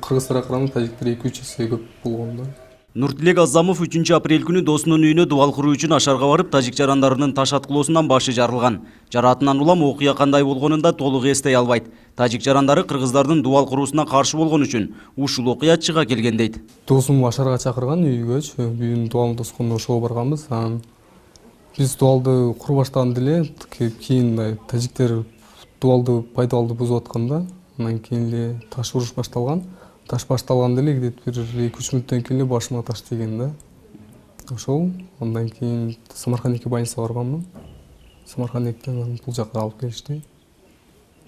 кыргыздарга караганда тажиктер 2-3 эсе көп болгон да. Нуртилек Азамов 3 апрель күнү досунун үйүнө дубал куруу үчүн Ашарга барып, тажик жарандарынын таш аткылоосунан башы жарылган. Жараатынан улам окуя кандай болгонун да толук эстей албайт. Тажик жарандары кыргыздардын дубал куруусуна каршы болгон үчүн ушул окуя чыга келген дейт. Досум Ашарга чакырган үйгөчү, үйүнүн дубалын тоскондо ошого барганбыз. Биз дубалды кура баштаганда эле кийин тажиктер дубалды пайдалуу бузуп атканда, андан кийин эле таш уруш башталган. Таш башталганда эле где-то бир 2-3 мүнөттөн кийин эле башыма таш тийген да. Ошол андан кийин Самаркандке больницага барганмын. Самаркандтен бул жакка алып келишти.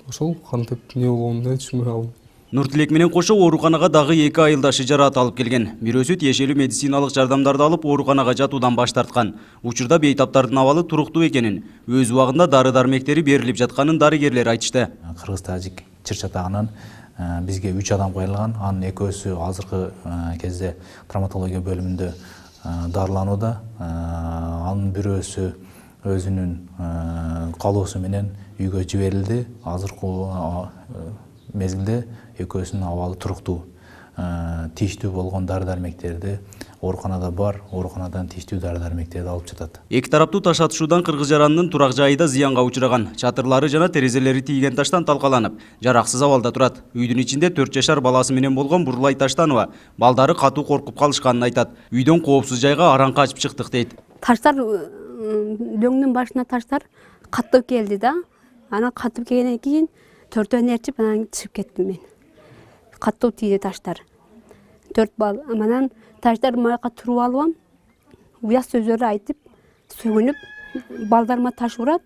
Ошол кантип эмне болгонун түшүнбөй калдым. Нуртилек менен кошо ооруканага дагы 2 айылдашы жараат алып келген. Бирөөсү тиешелүү медициналык жардамдарды алып ооруканага жатуудан баш тарткан. Учурда бейтаптардын абалы туруктуу экенин, өз убагында дары-дармектери берилип жатканын дарыгерлер айтышты. Кыргыз-тажик чыр-чатагынан бизге 3 адам коюлган. Анын экөөсү азыркы кезде травматология бөлүмүндө дарыланууда. Анын бирөөсү өзүнүн калоосу менен үйгө жиберилди. Азыркы мезгилде экөөсүнүн абалы туруктуу. Тийиштүү болгон дары-дармектерди ооруканада бар, ооруканадан тийиштүү дары-дармектерди алып жатат. Эки тараптуу таш атышуудан кыргыз жаранынын турак жайы да зыянга учураган. Чатырлары жана терезелери тийген таштан талкаланып, жараксыз абалда турат. Үйдүн ичинде 4 жашар баласы менен болгон Бурлай Таштанова балдары катуу коркуп калышканын айтат. Үйдөн коопсуз жайга араң качып чыктык дейт. Таштар дөңнүн башына таштар каттып келди да. Анан катып келгенден кийин төртөөнү ээрчип анан чыгып кеттим мен. Каттуу тийди таштар. 4 бал. Анан таштар майга туруп алып, уяз сөздөрү айтып, сөгүнүп, балдарыма таш урат.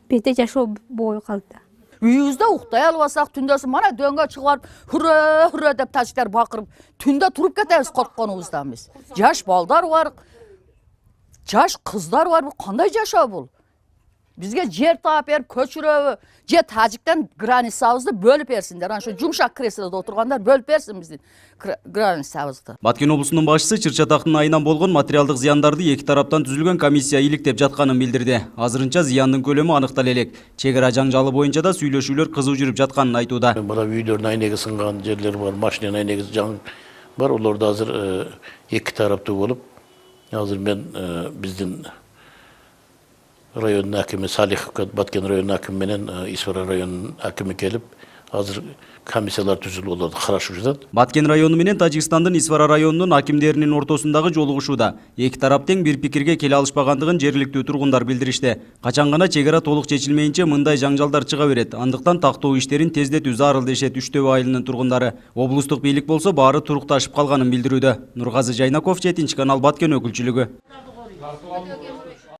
Бете жашоо болбой калды. Үйүбүздө уктай албасак түндөсү мана дөңгө чыгып барып хүрө деп тажиктер бакырып, түндө туруп кетебиз коркконубуздан биз. Жаш балдар бар, жаш кыздар бар. Бул кандай жашоо бул? Бизге жер таап берип көчүрөбү, же тажиктен границабызды бөлүп берсиндер. Ошо жумшак креслодо отургандар бөлүп берсин биздин границабызды. Баткен облусунун башчысы чыр-чатактын айынан болгон материалдык зыяндарды эки тараптан түзүлгөн комиссия иликтеп жатканын билдирди. Азырынча зыяндын көлөмү аныктала элек. Чек ара жаңжалы боюнча да сүйлөшүүлөр кызуу жүрүп жатканын айтууда. Мына үйлөрдүн айнеги сынган жерлер бар, машинанын айнеги жаң бар. Олорду азыр эки тараптуу болуп, азыр мен биздин районун акими Салиховго, Баткен районунун акими менен Исфара районунун акими келип, азыр комиссиялар түзүлүп олорду карашып жатат. Баткен району менен Тажикстандын Исфара районунун акимдеринин ортосундагы жолугушууда эки тарап тең бир пикирге келе алышпагандыгын жергиликтүү тургундар билдиришти. Качан гана чек ара толук чечилмейинче мындай жаңжалдар чыга берет. Андыктан тактоо иштерин тездетүү зарыл дешет Үчтөбө айылынын тургундары. Облустук бийлик болсо баары турукташып калганын билдирүүдө. Нургазы Жайнаков, 7 канал, Баткен өкүлчүлүгү.